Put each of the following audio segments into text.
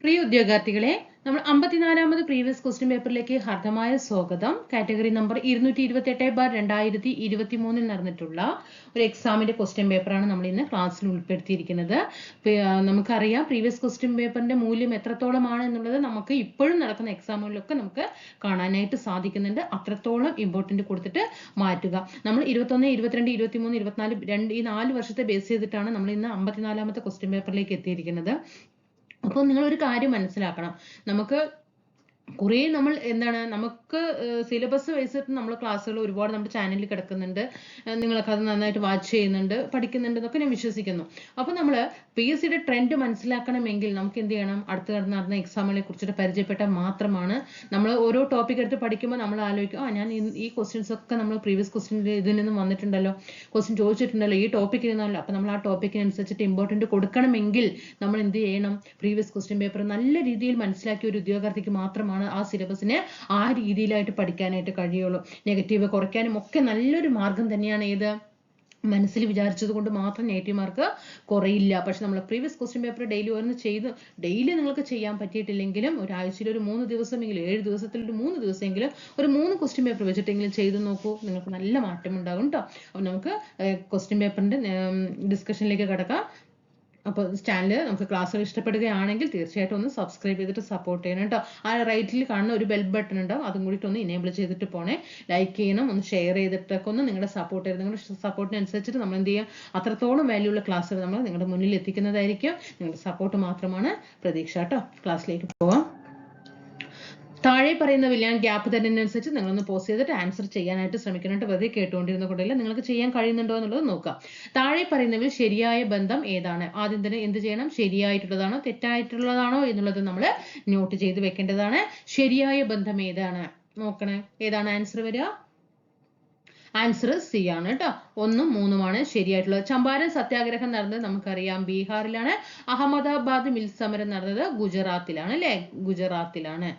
പ്രിയ ഉദ്യോഗാർത്ഥികളെ, നമ്മൾ 54ാമത് previous question പേപ്പറിലേക്ക് ഹാർദമായ സ്വാഗതം. കാറ്റഗറി നമ്പർ 228/2023 നടന്നിട്ടുള്ള ഒരു എക്സാമിന്റെ ക്വസ്റ്റ്യൻ പേപ്പറാണ് നമ്മൾ ഇന്ന് ക്ലാസ്സിൽ ഉൾപ്പെടുത്തിയിരിക്കുന്നത്. നമുക്കറിയാം പ്രീവിയസ് ക്വസ്റ്റ്യൻ പേപ്പറിന്റെ മൂല്യം എത്രത്തോളമാണ് എന്നുള്ളത് നമുക്ക് ഇപ്പോഴും നടക്കുന്ന എക്സാമുകളിലൊക്കെ നമുക്ക് കാണാനായിട്ട് സാധിക്കുന്നുണ്ട്. അത്രത്തോളം ഇമ്പോർട്ടന്റ് കൊടുത്തിട്ട് മാറ്റുക. നമ്മൾ 21, 22, 23, 24 ഈ 4 വർഷത്തെ ബേസ് ചെയ്തിട്ടാണ് നമ്മൾ ഇന്ന് 54ാമത്തെ ക്വസ്റ്റ്യൻ പേപ്പറിലേക്ക് എത്തിയിരിക്കുന്നത്. അപ്പോൾ നിങ്ങൾ ഒരു കാര്യം മനസ്സിലാക്കണം. നമുക്ക് കുറേ നമുക്ക് സിലബസ് വൈസിട്ട് നമ്മൾ ക്ലാസ്സുകൾ ഒരുപാട് നമ്മുടെ ചാനലിൽ കിടക്കുന്നുണ്ട്. നിങ്ങളൊക്കെ അത് നന്നായിട്ട് വാച്ച് ചെയ്യുന്നുണ്ട്, പഠിക്കുന്നുണ്ട് എന്നൊക്കെ ഞാൻ വിശ്വസിക്കുന്നു. അപ്പോൾ നമ്മൾ PSCയുടെ ട്രെൻഡ് മനസ്സിലാക്കണമെങ്കിൽ നമുക്ക് എന്ത് ചെയ്യണം? അടുത്ത് നടന്ന എക്സാമുകളെ കുറിച്ചിട്ട് പരിചയപ്പെട്ടാൽ മാത്രമാണ്. നമ്മൾ ഓരോ ടോപ്പിക് എടുത്ത് പഠിക്കുമ്പോൾ നമ്മൾ ആലോചിക്കും, ഞാൻ ഈ ക്വസ്റ്റ്യൻസ് ഒക്കെ നമ്മൾ പ്രീവിയസ് ക്വസ്റ്റ്യൻ്റെ ഇതിൽ നിന്നും വന്നിട്ടുണ്ടല്ലോ, ക്വസ്റ്റ്യൻ ചോദിച്ചിട്ടുണ്ടല്ലോ, ഈ ടോപ്പിക്കിൽ നിന്നല്ലോ. അപ്പോൾ നമ്മൾ ആ ടോപ്പിക്കിനനുസരിച്ചിട്ട് ഇമ്പോർട്ടൻറ്റ് കൊടുക്കണമെങ്കിൽ നമ്മൾ എന്ത് ചെയ്യണം? പ്രീവിയസ് ക്വസ്റ്റ്യൻ പേപ്പർ നല്ല രീതിയിൽ മനസ്സിലാക്കിയ ഒരു ഉദ്യോഗാർത്ഥിക്ക് മാത്രമാണ് ആ സിലബസിനെ ആ രീതിയിലായിട്ട് പഠിക്കാനായിട്ട് കഴിയുള്ളൂ. നെഗറ്റീവ് കുറയ്ക്കാനും ഒക്കെ നല്ലൊരു മാർഗം തന്നെയാണ് ഏത്? മനസ്സിൽ വിചാരിച്ചത് കൊണ്ട് മാത്രം നെഗറ്റീവ് മാർക്ക് കുറയില്ല. പക്ഷെ നമ്മൾ പ്രീവിയസ് ക്വസ്റ്റ്യൻ പേപ്പർ ഡെയിലി നിങ്ങൾക്ക് ചെയ്യാൻ പറ്റിയിട്ടില്ലെങ്കിലും ഒരാഴ്ചയിൽ ഒരു 3 ദിവസമെങ്കിലും 7 ദിവസത്തിൽ ഒരു 3 ദിവസമെങ്കിലും ഒരു 3 ക്വസ്റ്റ്യൻ പേപ്പർ വെച്ചിട്ടെങ്കിലും ചെയ്ത് നോക്കൂ. നിങ്ങൾക്ക് നല്ല മാറ്റം ഉണ്ടാകും കേട്ടോ. അപ്പോൾ നമുക്ക് ക്വസ്റ്റ്യൻ പേപ്പറിന്റെ ഡിസ്കഷനിലേക്ക് കിടക്കാം. അപ്പോൾ ചാനൽ നമുക്ക് ക്ലാസ്സുകൾ ഇഷ്ടപ്പെടുകയാണെങ്കിൽ തീർച്ചയായിട്ടും ഒന്ന് സബ്സ്ക്രൈബ് ചെയ്തിട്ട് സപ്പോർട്ട് ചെയ്യണം കേട്ടോ. ആ റൈറ്റിൽ കാണുന്ന ഒരു ബെൽ ബട്ടൺ ഉണ്ടാവും, അതും കൂടിയിട്ട് ഒന്ന് ഇനേബിൾ ചെയ്തിട്ട് പോണേ. ലൈക്ക് ചെയ്യണം, ഒന്ന് ഷെയർ ചെയ്തിട്ടൊക്കെ ഒന്ന് നിങ്ങളുടെ സപ്പോർട്ട് ചെയ്ത് നിങ്ങളുടെ സപ്പോർട്ടിനനുസരിച്ചിട്ട് നമ്മൾ എന്ത് ചെയ്യുക? അത്രത്തോളം വാല്യുള്ള ക്ലാസ്സുകൾ നമ്മൾ നിങ്ങളുടെ മുന്നിൽ എത്തിക്കുന്നതായിരിക്കും. നിങ്ങളുടെ സപ്പോർട്ട് മാത്രമാണ് പ്രതീക്ഷ കേട്ടോ. ക്ലാസ്സിലേക്ക് പോവാം. താഴെ പറയുന്നതിൽ ഞാൻ ഗ്യാപ്പ് തരുന്നതിനനുസരിച്ച് നിങ്ങളൊന്ന് പോസ് ചെയ്തിട്ട് ആൻസർ ചെയ്യാനായിട്ട് ശ്രമിക്കാനായിട്ട് വെറുതെ കേട്ടുകൊണ്ടിരുന്ന കൊണ്ടല്ല, നിങ്ങൾക്ക് ചെയ്യാൻ കഴിയുന്നുണ്ടോ എന്നുള്ളത് നോക്കാം. താഴെ പറയുന്നതിൽ ശരിയായ ബന്ധം ഏതാണ്? ആദ്യം തന്നെ എന്ത് ചെയ്യണം? ശരിയായിട്ടുള്ളതാണോ തെറ്റായിട്ടുള്ളതാണോ എന്നുള്ളത് നമ്മൾ നോട്ട് ചെയ്ത് വെക്കേണ്ടതാണ്. ശരിയായ ബന്ധം ഏതാണ് നോക്കണേ. ഏതാണ് ആൻസർ വരിക? ആൻസർ സി ആണ് കേട്ടോ. 1ഉം 3ഉമാണ് ശരിയായിട്ടുള്ളത്. ചമ്പാരൻ സത്യാഗ്രഹം നടന്നത് നമുക്കറിയാം ബീഹാറിലാണ്. അഹമ്മദാബാദ് മിൽ സമരം നടന്നത് ഗുജറാത്തിലാണ് അല്ലെ? ഗുജറാത്തിലാണ്.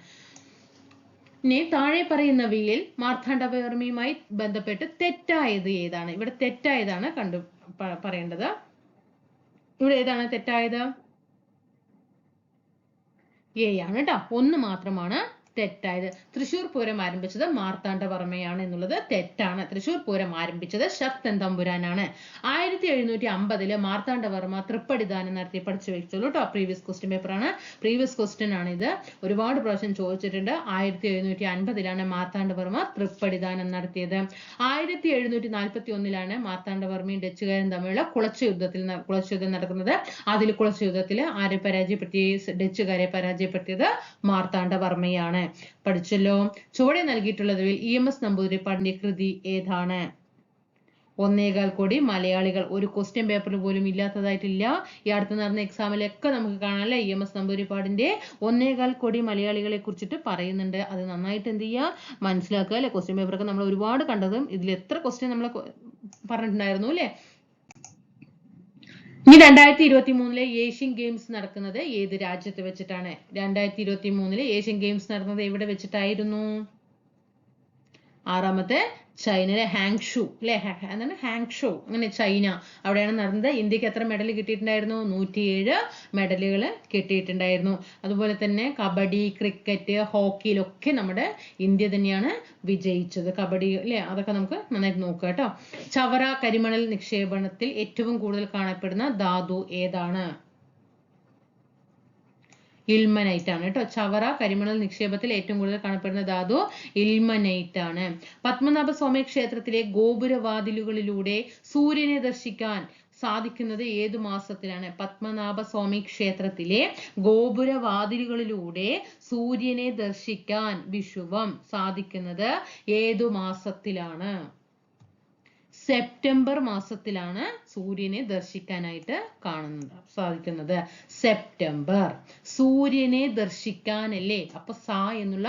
ഇനി താഴെ പറയുന്നവയിൽ മാർത്താണ്ഡവർമ്മയുമായി ബന്ധപ്പെട്ട് തെറ്റായത് ഏതാണ്? ഇവിടെ തെറ്റായതാണ് പറയേണ്ടത്. ഇവിടെ ഏതാണ് തെറ്റായത്? എ ആണ് കേട്ടോ. 1 മാത്രമാണ് തെറ്റായത്. തൃശ്ശൂർ പൂരം ആരംഭിച്ചത് മാർത്താണ്ഡവർമ്മയാണ് എന്നുള്ളത് തെറ്റാണ്. തൃശ്ശൂർ പൂരം ആരംഭിച്ചത് ശക്തൻ തമ്പുരാനാണ്. 1750 മാർത്താണ്ഡവർമ്മ തൃപ്പടിദാനം നടത്തി. പഠിച്ചു വെച്ചോളൂ കേട്ടോ. പ്രീവിയസ് ക്വസ്റ്റ്യൻ പേപ്പറാണ്. പ്രീവിയസ് ക്വസ്റ്റ്യൻ ആണ് ഇത്. ഒരുപാട് പ്രാവശ്യം ചോദിച്ചിട്ടുണ്ട്. 1750 മാർത്താണ്ഡവർമ്മ തൃപ്പടിദാനം നടത്തിയത്. 1741 മാർത്താണ്ഡവർമ്മയും ഡച്ചുകാരും തമ്മിലുള്ള കുളച്ചുയുദ്ധം നടക്കുന്നത്. അതിൽ കുളച്ചുയുദ്ധത്തിൽ ആരെ പരാജയപ്പെടുത്തി? ഡച്ചുകാരെ പരാജയപ്പെടുത്തിയത് മാർത്താണ്ഡവർമ്മയാണ്. പഠിച്ചല്ലോ. ചുവടെ നൽകിയിട്ടുള്ളതിൽ EMS നമ്പൂതിരിപ്പാടിന്റെ കൃതി ഏതാണ്? 1.25 കോടി മലയാളികൾ. ഒരു ക്വസ്റ്റ്യൻ പേപ്പറിൽ പോലും ഇല്ലാത്തതായിട്ടില്ല. ഈ അടുത്ത് നടന്ന എക്സാമിലൊക്കെ നമുക്ക് കാണാമല്ലേ, EMS നമ്പൂതിരിപ്പാടിന്റെ 1.25 കോടി മലയാളികളെ കുറിച്ചിട്ട് പറയുന്നുണ്ട്. അത് നന്നായിട്ട് എന്ത് ചെയ്യുക? മനസ്സിലാക്കുക അല്ലെ. ക്വസ്റ്റ്യൻ പേപ്പറൊക്കെ നമ്മൾ ഒരുപാട് കണ്ടതും ഇതിൽ എത്ര ക്വസ്റ്റ്യൻ നമ്മൾ പറഞ്ഞിട്ടുണ്ടായിരുന്നു അല്ലെ. ഇനി 2023 ഏഷ്യൻ ഗെയിംസ് നടക്കുന്നത് ഏത് രാജ്യത്ത് വെച്ചിട്ടാണ്? 2023 ഏഷ്യൻ ഗെയിംസ് നടന്നത് എവിടെ വെച്ചിട്ടായിരുന്നു? 6ാമത്തെ ചൈനയിലെ ഹാങ്ഷു അല്ലെ. എന്താണ് ഹാങ്ഷു? അങ്ങനെ ചൈന, അവിടെയാണ് നടന്നത്. ഇന്ത്യക്ക് എത്ര മെഡൽ കിട്ടിയിട്ടുണ്ടായിരുന്നു? 107 മെഡലുകൾ കിട്ടിയിട്ടുണ്ടായിരുന്നു. അതുപോലെ തന്നെ കബഡി, ക്രിക്കറ്റ്, ഹോക്കിയിലൊക്കെ നമ്മുടെ ഇന്ത്യ തന്നെയാണ് വിജയിച്ചത്. കബഡി അല്ലെ, അതൊക്കെ നമുക്ക് നന്നായിട്ട് നോക്കുക കേട്ടോ. ചവറ കരിമണൽ നിക്ഷേപണത്തിൽ ഏറ്റവും കൂടുതൽ കാണപ്പെടുന്ന ധാതു ഏതാണ്? ഇൽമനൈറ്റ് ആണ് കേട്ടോ. ചവറ കരിമണൽ നിക്ഷേപത്തിൽ ഏറ്റവും കൂടുതൽ കാണപ്പെടുന്ന ധാതു ഇൽമനൈറ്റ് ആണ്. പത്മനാഭസ്വാമി ക്ഷേത്രത്തിലെ ഗോപുരവാതിലുകളിലൂടെ സൂര്യനെ ദർശിക്കാൻ സാധിക്കുന്നത് ഏതു മാസത്തിലാണ്? പത്മനാഭസ്വാമി ക്ഷേത്രത്തിലെ ഗോപുരവാതിലുകളിലൂടെ സൂര്യനെ ദർശിക്കാൻ വിഷുവം സാധിക്കുന്നത് ഏതു മാസത്തിലാണ്? സെപ്റ്റംബർ മാസത്തിലാണ് സൂര്യനെ ദർശിക്കാനായിട്ട് സാധിക്കുന്നത്. സെപ്റ്റംബർ. സൂര്യനെ ദർശിക്കാനല്ലേ. അപ്പൊ എന്നുള്ള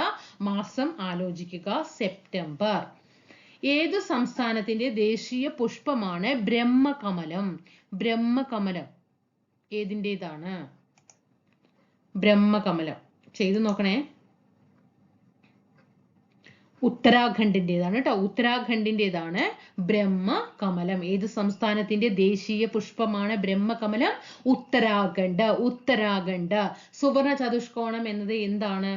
മാസം ആലോചിക്കുക. സെപ്റ്റംബർ. ഏതു സംസ്ഥാനത്തിന്റെ ദേശീയ പുഷ്പമാണ് ബ്രഹ്മകമലം? ബ്രഹ്മകമലം ഏതിൻ്റെതാണ്? ബ്രഹ്മകമലം ചെയ്തു നോക്കണേ. ഉത്തരാഖണ്ഡിന്റേതാണ് കേട്ടോ. ഉത്തരാഖണ്ഡിന്റേതാണ് ബ്രഹ്മകമലം. ഏത് സംസ്ഥാനത്തിന്റെ ദേശീയ പുഷ്പമാണ് ബ്രഹ്മകമലം? ഉത്തരാഖണ്ഡ്. ഉത്തരാഖണ്ഡ്. സുവർണ ചതുഷ്കോണം എന്നത് എന്താണ്?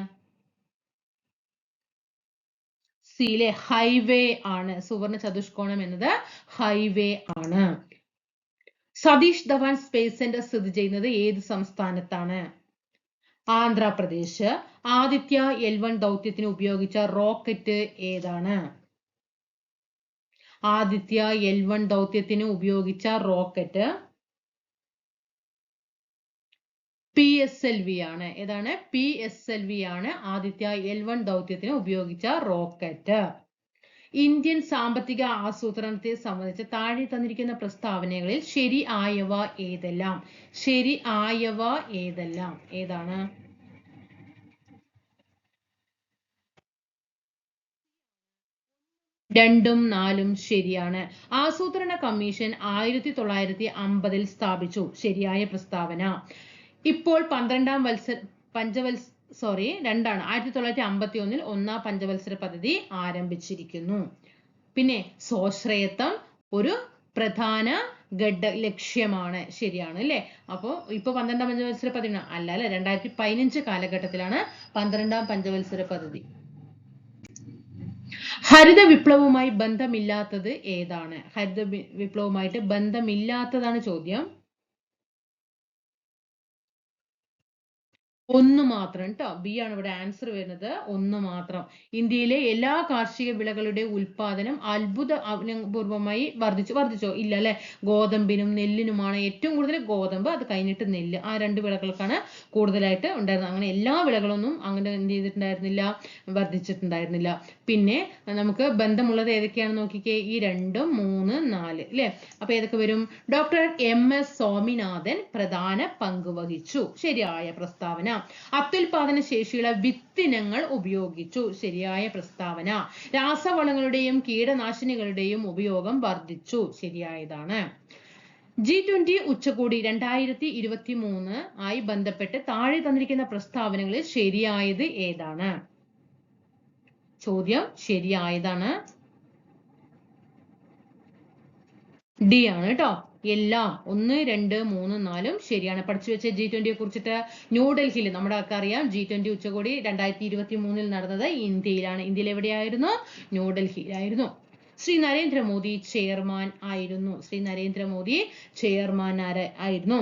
സിയിലെ ഹൈവേ ആണ്. സുവർണ ചതുഷ്കോണം എന്നത് ഹൈവേ ആണ്. സതീഷ് ധവാൻ സ്പേസ് സെന്റർ സ്ഥിതി ചെയ്യുന്നത് ഏത് സംസ്ഥാനത്താണ്? ആന്ധ്രാപ്രദേശ്. ആദിത്യ L1 ദൗത്യത്തിന് ഉപയോഗിച്ച റോക്കറ്റ് ഏതാണ്? ആദിത്യ L1 ദൗത്യത്തിന് ഉപയോഗിച്ച റോക്കറ്റ് PSLV ആണ്. ഏതാണ്? PSLV ആണ് ആദിത്യ L1 ദൗത്യത്തിന് ഉപയോഗിച്ച റോക്കറ്റ്. ഇന്ത്യൻ സാമ്പത്തിക ആസൂത്രണത്തെ സംബന്ധിച്ച് താഴെ തന്നിരിക്കുന്ന പ്രസ്താവനകളിൽ ശരിയായവ ഏതെല്ലാം? ശരിയായവ ഏതെല്ലാം? ഏതാണ്? രണ്ടും നാലും ശരിയാണ്. ആസൂത്രണ കമ്മീഷൻ 1950 സ്ഥാപിച്ചു. ശരിയായ പ്രസ്താവന. ഇപ്പോൾ 1951 ഒന്നാം പഞ്ചവത്സര പദ്ധതി ആരംഭിച്ചിരിക്കുന്നു. പിന്നെ സ്വാശ്രയത്വം ഒരു പ്രധാന ലക്ഷ്യമാണ്. ശരിയാണ് അല്ലേ? അപ്പോ ഇപ്പൊ 12ാം പഞ്ചവത്സര പദ്ധതി അല്ല 2015 കാലഘട്ടത്തിലാണ് 12ാം പഞ്ചവത്സര പദ്ധതി. ഹരിത വിപ്ലവവുമായി ബന്ധമില്ലാത്തത് ഏതാണ്? ഹരിത വിപ്ലവവുമായിട്ട് ബന്ധമില്ലാത്തതാണ് ചോദ്യം. ഒന്ന് മാത്രം ട്ടോ. ബി ആണ് ഇവിടെ ആൻസർ വരുന്നത്. ഒന്ന് മാത്രം. ഇന്ത്യയിലെ എല്ലാ കാർഷിക വിളകളുടെ ഉൽപാദനം അത്ഭുതപൂർവമായി വർദ്ധിച്ചോ? ഇല്ല അല്ലെ? ഗോതമ്പിനും നെല്ലിനുമാണ് ഏറ്റവും കൂടുതൽ. ഗോതമ്പ്, അത് കഴിഞ്ഞിട്ട് നെല്ല്, ആ രണ്ട് വിളകൾക്കാണ് കൂടുതലായിട്ട് ഉണ്ടായിരുന്നത്. അങ്ങനെ എല്ലാ വിളകളൊന്നും അങ്ങനെ എന്ത് ചെയ്തിട്ടുണ്ടായിരുന്നില്ല, വർദ്ധിച്ചിട്ടുണ്ടായിരുന്നില്ല. പിന്നെ നമുക്ക് ബന്ധമുള്ളത് ഏതൊക്കെയാണെന്ന് നോക്കിക്കേ. ഈ 2, 3, 4 അല്ലെ? അപ്പൊ ഏതൊക്കെ വരും? ഡോക്ടർ MS സ്വാമിനാഥൻ പ്രധാന പങ്ക് വഹിച്ചു. ശരിയായ പ്രസ്താവന. അത്യുൽപാദന ശേഷിയുള്ള വിത്തിനങ്ങൾ ഉപയോഗിച്ചു. ശരിയായ പ്രസ്താവന. രാസവളങ്ങളുടെയും കീടനാശിനികളുടെയും ഉപയോഗം വർദ്ധിച്ചു. ശരിയായതാണ്. G20 ഉച്ചകോടി 2023 ആയി ബന്ധപ്പെട്ട് താഴെ തന്നിരിക്കുന്ന പ്രസ്താവനകളിൽ ശരിയായത് ഏതാണ്? ചോദ്യം ശരിയായതാണ് ഡി ആണ് കേട്ടോ. എല്ലാം 1, 2, 3, 4 ശരിയാണ്. പഠിച്ചു വെച്ച G20യെ കുറിച്ചിട്ട്. ന്യൂഡൽഹിയിൽ നമ്മുടെ അറിയാം G20 ഉച്ചകോടി 2023 നടന്നത് ഇന്ത്യയിലാണ്. ഇന്ത്യയിൽ എവിടെയായിരുന്നു? ന്യൂഡൽഹിയിലായിരുന്നു. ശ്രീ നരേന്ദ്രമോദി ചെയർമാൻ ആയിരുന്നു. ശ്രീ നരേന്ദ്രമോദി ചെയർമാൻ ആയിരുന്നു.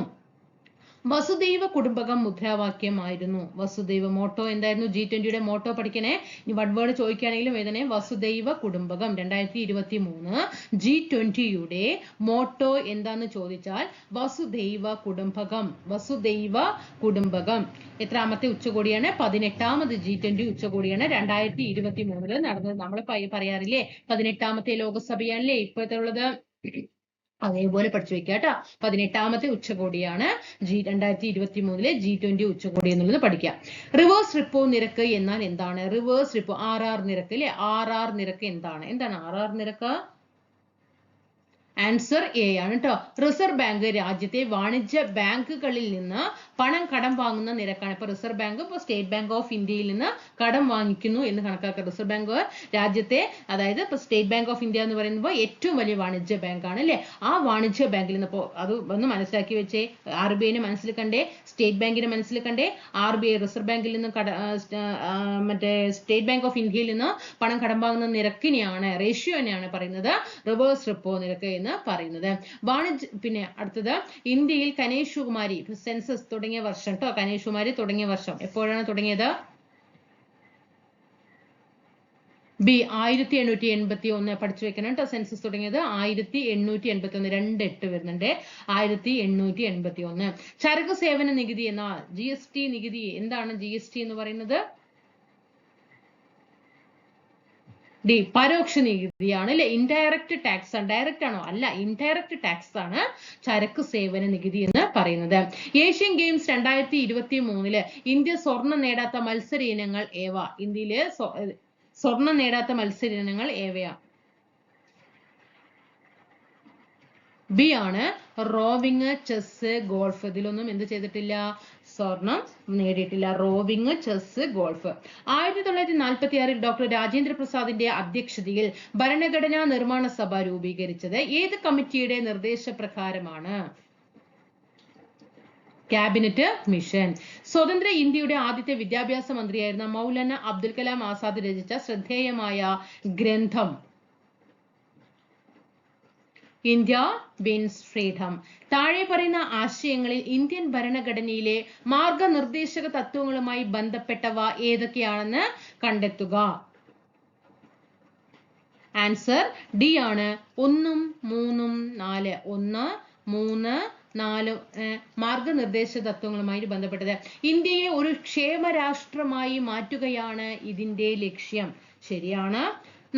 വസുദൈവ കുടുംബകം മുദ്രാവാക്യമായിരുന്നു. വസുദൈവ മോട്ടോ എന്തായിരുന്നു? G20യുടെ മോട്ടോ പഠിക്കണേ. ഇനി വൺ വേർഡ് ചോദിക്കുകയാണെങ്കിലും ഏതന്നെ? വസുദൈവ കുടുംബകം. 2023 G20യുടെ മോട്ടോ എന്താന്ന് ചോദിച്ചാൽ വസുദൈവ കുടുംബകം. വസുദൈവ കുടുംബകം. എത്രാമത്തെ ഉച്ചകോടിയാണ്? 18ാമത് G20 ഉച്ചകോടിയാണ് 2023 നടന്നത്. നമ്മൾ പറയാറില്ലേ 18ാമത്തെ ലോകസഭയാണല്ലേ ഇപ്പോഴത്തെ ഉള്ളത്. അതേപോലെ പഠിച്ചു വെക്കുക കേട്ടോ. 18ാമത്തെ ഉച്ചകോടിയാണ് 2023 G20 ഉച്ചകോടി എന്നുള്ളത് പഠിക്കുക. റിവേഴ്സ് റിപ്പോ നിരക്ക് എന്നാൽ എന്താണ്? റിവേഴ്സ് റിപ്പോ RR നിരക്ക് അല്ലെ? RR നിരക്ക് എന്താണ്? എന്താണ് RR നിരക്ക്? ആൻസർ എ ആണ് കേട്ടോ. റിസർവ് ബാങ്ക് രാജ്യത്തെ വാണിജ്യ ബാങ്കുകളിൽ നിന്ന് പണം കടം വാങ്ങുന്ന നിരക്കാണ്. ഇപ്പൊ റിസർവ് ബാങ്ക് ഇപ്പൊ സ്റ്റേറ്റ് ബാങ്ക് ഓഫ് ഇന്ത്യയിൽ നിന്ന് കടം വാങ്ങിക്കുന്നു എന്ന് കണക്കാക്കുക. റിസർവ് ബാങ്ക് രാജ്യത്തെ, അതായത് ഇപ്പൊ സ്റ്റേറ്റ് ബാങ്ക് ഓഫ് ഇന്ത്യ എന്ന് പറയുമ്പോൾ ഏറ്റവും വലിയ വാണിജ്യ ബാങ്ക് ആണ് അല്ലെ? ആ വാണിജ്യ ബാങ്കിൽ നിന്ന് അത് ഒന്ന് മനസ്സിലാക്കി വെച്ചേ. RBIനെ മനസ്സിൽ കണ്ടേ, സ്റ്റേറ്റ് ബാങ്കിനെ മനസ്സിൽ കണ്ടേ. RBI റിസർവ് ബാങ്കിൽ നിന്ന് മറ്റേ സ്റ്റേറ്റ് ബാങ്ക് ഓഫ് ഇന്ത്യയിൽ നിന്ന് പണം കടം വാങ്ങുന്ന നിരക്കിനെയാണ്, റേഷ്യോനെയാണ് പറയുന്നത് റിവേഴ്സ് റിപ്പോ നിരക്ക് എന്ന് പറയുന്നത്. പിന്നെ അടുത്തത് ഇന്ത്യയിൽ കനേഷുകുമാരി സെൻസസ് തുടങ്ങിയ വർഷം ട്ടോ. കനേഷുകുമാരി തുടങ്ങിയ വർഷം എപ്പോഴാണ് തുടങ്ങിയത്? ബി 1881 പഠിച്ചു വെക്കണം കേട്ടോ. സെൻസസ് തുടങ്ങിയത് 1881. 28 വരുന്നുണ്ട്. 1881. ചരക്ക് സേവന നികുതി എന്ന GST നികുതി. എന്താണ് GST എന്ന് പറയുന്നത്? ഡി പരോക്ഷ നികുതിയാണ് അല്ലെ? ഇൻഡയറക്റ്റ് ടാക്സ് ആണ്. ഡയറക്റ്റ് ആണോ? അല്ല, ഇൻഡയറക്റ്റ് ടാക്സ് ആണ് ചരക്ക് സേവന നികുതി എന്ന് പറയുന്നത്. ഏഷ്യൻ ഗെയിംസ് 2023 ഇന്ത്യ സ്വർണം നേടാത്ത മത്സര ഇനങ്ങൾ ഏവ? ഇന്ത്യയിലെ സ്വർണം നേടാത്ത മത്സര ഇനങ്ങൾ ഏവയാ? ബി ആണ് റോവിങ്, ചെസ്, ഗോൾഫ്. ഇതിലൊന്നും എന്ത് ചെയ്തിട്ടില്ല, സ്വർണം നേടിയിട്ടില്ല. Rowing, chess, golf. 1946 doctor Rajendra പ്രസാദിന്റെ അധ്യക്ഷതയിൽ ഭരണഘടനാ നിർമ്മാണ സഭ രൂപീകരിച്ചത് ഏത് കമ്മിറ്റിയുടെ നിർദ്ദേശപ്രകാരമാണ്? Cabinet mission. സ്വതന്ത്ര ഇന്ത്യയുടെ ആദ്യത്തെ വിദ്യാഭ്യാസ മന്ത്രിയായിരുന്ന മൗലാന അബ്ദുൽ കലാം ആസാദ് രചിച്ച ശ്രദ്ധേയമായ ഗ്രന്ഥം? India wins freedom. താഴെ പറയുന്ന ആശയങ്ങളിൽ ഇന്ത്യൻ ഭരണഘടനയിലെ മാർഗനിർദ്ദേശക തത്വങ്ങളുമായി ബന്ധപ്പെട്ടവ ഏതൊക്കെയാണെന്ന് കണ്ടെത്തുക. ആൻസർ ഡി ആണ് 1, 3, 4. 1, 3, 4 മാർഗനിർദ്ദേശ തത്വങ്ങളുമായി ബന്ധപ്പെട്ടത്. ഇന്ത്യയെ ഒരു ക്ഷേമരാഷ്ട്രമായി മാറ്റുകയാണ് ഇതിന്റെ ലക്ഷ്യം. ശരിയാണ്.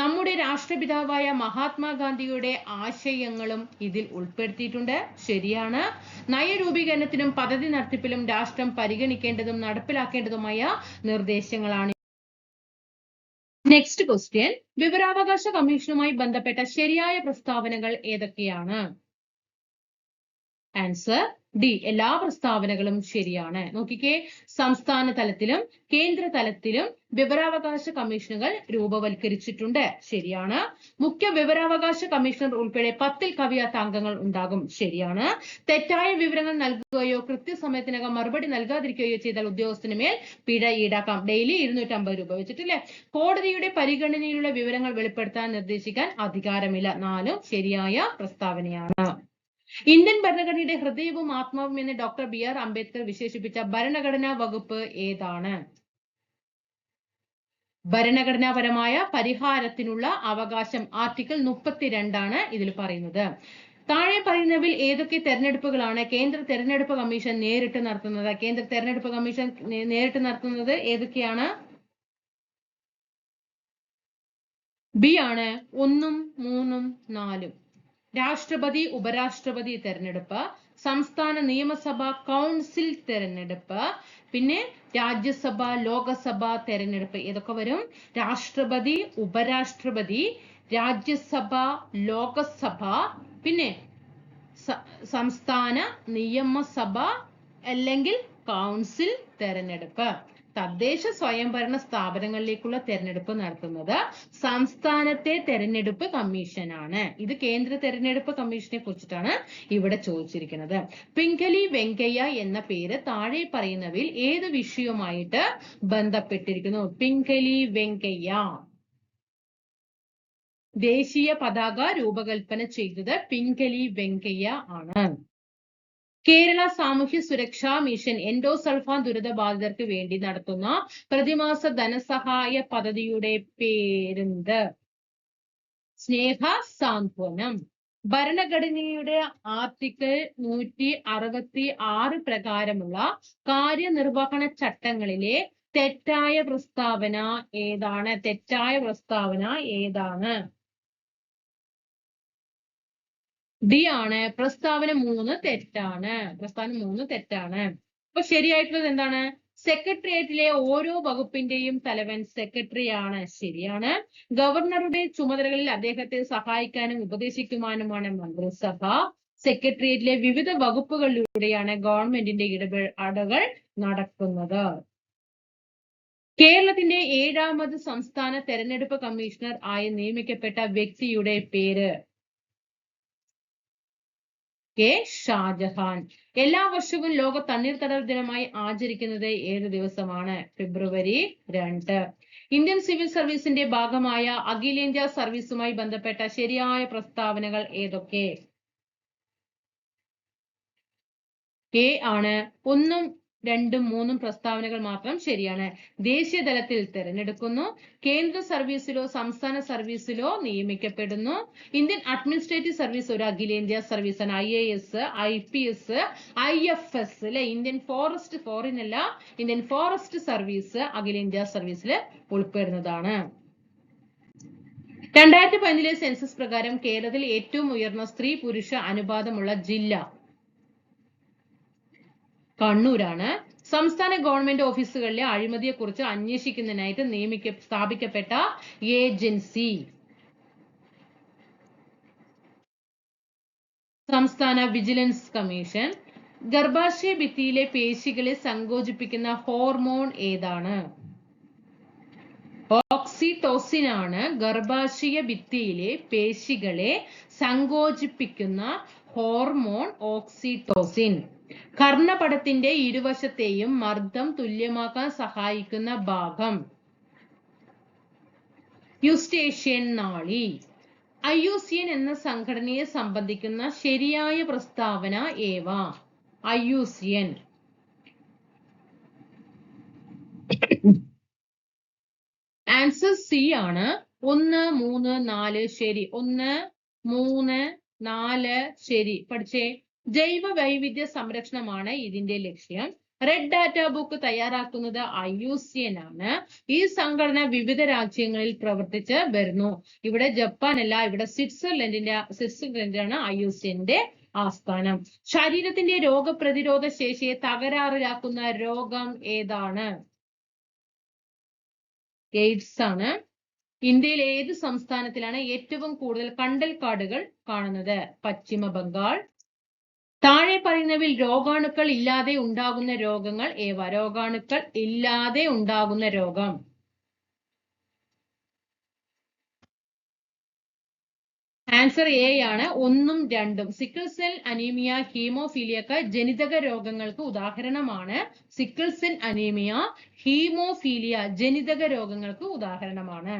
നമ്മുടെ രാഷ്ട്രപിതാവായ മഹാത്മാഗാന്ധിയുടെ ആശയങ്ങളും ഇതിൽ ഉൾപ്പെടുത്തിയിട്ടുണ്ട്. ശരിയാണ്. നയരൂപീകരണത്തിനും പദ്ധതി നടത്തിപ്പിലും രാഷ്ട്രം പരിഗണിക്കേണ്ടതും നടപ്പിലാക്കേണ്ടതുമായ നിർദ്ദേശങ്ങളാണ്. നെക്സ്റ്റ് ക്വസ്റ്റ്യൻ, വിവരാവകാശ കമ്മീഷനുമായി ബന്ധപ്പെട്ട ശരിയായ പ്രസ്താവനകൾ ഏതൊക്കെയാണ്? ആൻസർ ഡി, എല്ലാ പ്രസ്താവനകളും ശരിയാണ്. നോക്കിക്കേ, സംസ്ഥാന തലത്തിലും കേന്ദ്ര തലത്തിലും വിവരാവകാശ കമ്മീഷനുകൾ രൂപവൽക്കരിച്ചിട്ടുണ്ട്. ശരിയാണ്. മുഖ്യ വിവരാവകാശ കമ്മീഷണർ ഉൾപ്പെടെ 10-ൽ കവിയാത്ത അംഗങ്ങൾ ഉണ്ടാകും. ശരിയാണ്. തെറ്റായ വിവരങ്ങൾ നൽകുകയോ കൃത്യസമയത്തിനകം മറുപടി നൽകാതിരിക്കുകയോ ചെയ്താൽ ഉദ്യോഗസ്ഥന് മേൽ പിഴ ഈടാക്കാം. ഡെയിലി 250 രൂപ വെച്ചിട്ടില്ലേ. കോടതിയുടെ പരിഗണനയിലുള്ള വിവരങ്ങൾ വെളിപ്പെടുത്താൻ നിർദ്ദേശിക്കാൻ അധികാരമില്ല. 4 ശരിയായ പ്രസ്താവനയാണ്. ഇന്ത്യൻ ഭരണഘടനയുടെ ഹൃദയവും ആത്മാവും എന്ന് ഡോക്ടർ BR അംബേദ്കർ വിശേഷിപ്പിച്ച ഭരണഘടനാ വകുപ്പ് ഏതാണ്? ഭരണഘടനാപരമായ പരിഹാരത്തിനുള്ള അവകാശം ആർട്ടിക്കിൾ 32 ആണ് ഇതിൽ പറയുന്നത്. താഴെ പറയുന്നവയിൽ ഏതൊക്കെ തെരഞ്ഞെടുപ്പുകളാണ് കേന്ദ്ര തെരഞ്ഞെടുപ്പ് കമ്മീഷൻ നേരിട്ട് നടത്തുന്നത്? കേന്ദ്ര തെരഞ്ഞെടുപ്പ് കമ്മീഷൻ നേരിട്ട് നടത്തുന്നത് ഏതൊക്കെയാണ്? ബി ആണ് 1, 3, 4. രാഷ്ട്രപതി, ഉപരാഷ്ട്രപതി തെരഞ്ഞെടുപ്പ്, സംസ്ഥാന നിയമസഭ, കൗൺസിൽ തെരഞ്ഞെടുപ്പ്, പിന്നെ രാജ്യസഭ, ലോകസഭ തെരഞ്ഞെടുപ്പ്. ഏതൊക്കെ വരും? രാഷ്ട്രപതി, ഉപരാഷ്ട്രപതി, രാജ്യസഭ, ലോകസഭ, പിന്നെ സംസ്ഥാന നിയമസഭ അല്ലെങ്കിൽ കൗൺസിൽ തെരഞ്ഞെടുപ്പ്. തദ്ദേശ സ്വയംഭരണ സ്ഥാപനങ്ങളിലേക്കുള്ള തെരഞ്ഞെടുപ്പ് നടത്തുന്നത് സംസ്ഥാനത്തെ തെരഞ്ഞെടുപ്പ് കമ്മീഷനാണ്. ഇത് കേന്ദ്ര തെരഞ്ഞെടുപ്പ് കമ്മീഷനെ കുറിച്ചിട്ടാണ് ഇവിടെ ചോദിച്ചിരിക്കുന്നത്. പിംഗലി വെങ്കയ്യ എന്ന പേര് താഴെ പറയുന്നവയിൽ ഏത് വിഷയവുമായിട്ട് ബന്ധപ്പെട്ടിരിക്കുന്നു? പിംഗലി വെങ്കയ്യ ദേശീയ പതാക രൂപകൽപ്പന ചെയ്തത് പിംഗലി വെങ്കയ്യ ആണ്. കേരള സാമൂഹ്യ സുരക്ഷാ മിഷൻ എൻഡോസൾഫാൻ ദുരിതബാധിതർക്ക് വേണ്ടി നടത്തുന്ന പ്രതിമാസ ധനസഹായ പദ്ധതിയുടെ പേരെന്ത്? സ്നേഹ സാന്ത്വനം. ഭരണഘടനയുടെ ആർട്ടിക്കിൾ 166 പ്രകാരമുള്ള കാര്യനിർവഹണ ചട്ടങ്ങളിലെ തെറ്റായ പ്രസ്താവന ഏതാണ്? തെറ്റായ പ്രസ്താവന ഏതാണ്? ഡി ആണ്. പ്രസ്താവന 3 തെറ്റാണ്. പ്രസ്താവന 3 തെറ്റാണ്. അപ്പൊ ശരിയായിട്ടുള്ളത് എന്താണ്? സെക്രട്ടേറിയറ്റിലെ ഓരോ വകുപ്പിന്റെയും തലവൻ സെക്രട്ടറിയാണ്. ശരിയാണ്. ഗവർണറുടെ ചുമതലകളിൽ അദ്ദേഹത്തെ സഹായിക്കാനും ഉപദേശിക്കുവാനുമാണ് മന്ത്രിസഭ. സെക്രട്ടേറിയറ്റിലെ വിവിധ വകുപ്പുകളിലൂടെയാണ് ഗവൺമെന്റിന്റെ ഇടപെടലുകൾ നടക്കുന്നത്. കേരളത്തിന്റെ 7ാമത് സംസ്ഥാന തെരഞ്ഞെടുപ്പ് കമ്മീഷണർ ആയി നിയമിക്കപ്പെട്ട വ്യക്തിയുടെ പേര്? കെ ഷാജഹാൻ. എല്ലാ വർഷവും ലോക തണ്ണീർത്തട ദിനമായി ആചരിക്കുന്നത് ഏത് ദിവസമാണ്? ഫെബ്രുവരി 2. ഇന്ത്യൻ സിവിൽ സർവീസിന്റെ ഭാഗമായ അഖിലേന്ത്യാ സർവീസുമായി ബന്ധപ്പെട്ട ശരിയായ പ്രസ്താവനകൾ ഏതൊക്കെ? കെ ആണ്. 1, 2, 3 പ്രസ്താവനകൾ മാത്രം ശരിയാണ്. ദേശീയ തലത്തിൽ തെരഞ്ഞെടുക്കുന്നു, കേന്ദ്ര സർവീസിലോ സംസ്ഥാന സർവീസിലോ നിയമിക്കപ്പെടുന്നു, ഇന്ത്യൻ അഡ്മിനിസ്ട്രേറ്റീവ് സർവീസ് ഒരു അഖിലേന്ത്യാ സർവീസാണ്. IAS, IPS, IFS അല്ലെ, ഇന്ത്യൻ ഫോറസ്റ്റ്, ഫോറിൻ അല്ല, ഇന്ത്യൻ ഫോറസ്റ്റ് സർവീസ് അഖിലേന്ത്യാ സർവീസിൽ ഉൾപ്പെടുന്നതാണ്. 2015 സെൻസസ് പ്രകാരം കേരളത്തിൽ ഏറ്റവും ഉയർന്ന സ്ത്രീ പുരുഷ അനുപാതമുള്ള ജില്ല കണ്ണൂരാണ്. സംസ്ഥാന ഗവൺമെന്റ് ഓഫീസുകളിലെ അഴിമതിയെക്കുറിച്ച് അന്വേഷിക്കുന്നതിനായിട്ട് സ്ഥാപിക്കപ്പെട്ട ഏജൻസി? സംസ്ഥാന വിജിലൻസ് കമ്മീഷൻ. ഗർഭാശയ ഭിത്തിയിലെ പേശികളെ സങ്കോചിപ്പിക്കുന്ന ഹോർമോൺ ഏതാണ്? ഓക്സിറ്റോസിൻ ആണ് ഗർഭാശയ ഭിത്തിയിലെ പേശികളെ സങ്കോചിപ്പിക്കുന്ന ഹോർമോൺ ഓക്സിറ്റോസിൻ. കർണപടത്തിന്റെ ഇരുവശത്തെയും മർദ്ദം തുല്യമാക്കാൻ സഹായിക്കുന്ന ഭാഗം യുസ്റ്റേഷ്യൻ നാളി. IUCN എന്ന സംഘടനയെ സംബന്ധിക്കുന്ന ശരിയായ പ്രസ്താവന ഏവ? IUCN. ആൻസർ സി ആണ്. 1, 3, 4 ശരി. 1, 3, 4 ശരി. പഠിച്ചേ. ജൈവ വൈവിധ്യ സംരക്ഷണമാണ് ഇതിന്റെ ലക്ഷ്യം. റെഡ് ഡാറ്റ ബുക്ക് തയ്യാറാക്കുന്നത് IUCN ആണ്. ഈ സംഘടന വിവിധ രാജ്യങ്ങളിൽ പ്രവർത്തിച്ച് വരുന്നു. ഇവിടെ ജപ്പാൻ അല്ല, ഇവിടെ സ്വിറ്റ്സർലൻഡിലാണ് IUCNന്റെ ആസ്ഥാനം. ശരീരത്തിന്റെ രോഗപ്രതിരോധ ശേഷിയെ തകരാറിലാക്കുന്ന രോഗം ഏതാണ്? എയ്ഡ്സ് ആണ്. ഇന്ത്യയിൽ ഏത് സംസ്ഥാനത്തിലാണ് ഏറ്റവും കൂടുതൽ കണ്ടൽക്കാടുകൾ കാണുന്നത്? പശ്ചിമ ബംഗാൾ. താഴെ പറയുന്നവയിൽ രോഗാണുക്കൾ ഇല്ലാതെ ഉണ്ടാകുന്ന രോഗങ്ങൾ ഏവ? രോഗാണുക്കൾ ഇല്ലാതെ ഉണ്ടാകുന്ന രോഗം. ആൻസർ എ ആണ്. 1ഉം 2ഉം. സിക്കിൾ സെൽ അനീമിയ, ഹീമോഫീലിയൊക്കെ ജനിതക രോഗങ്ങൾക്ക് ഉദാഹരണമാണ്. സിക്കിൾ സെൽ അനീമിയ, ഹീമോഫീലിയ ജനിതക രോഗങ്ങൾക്ക് ഉദാഹരണമാണ്.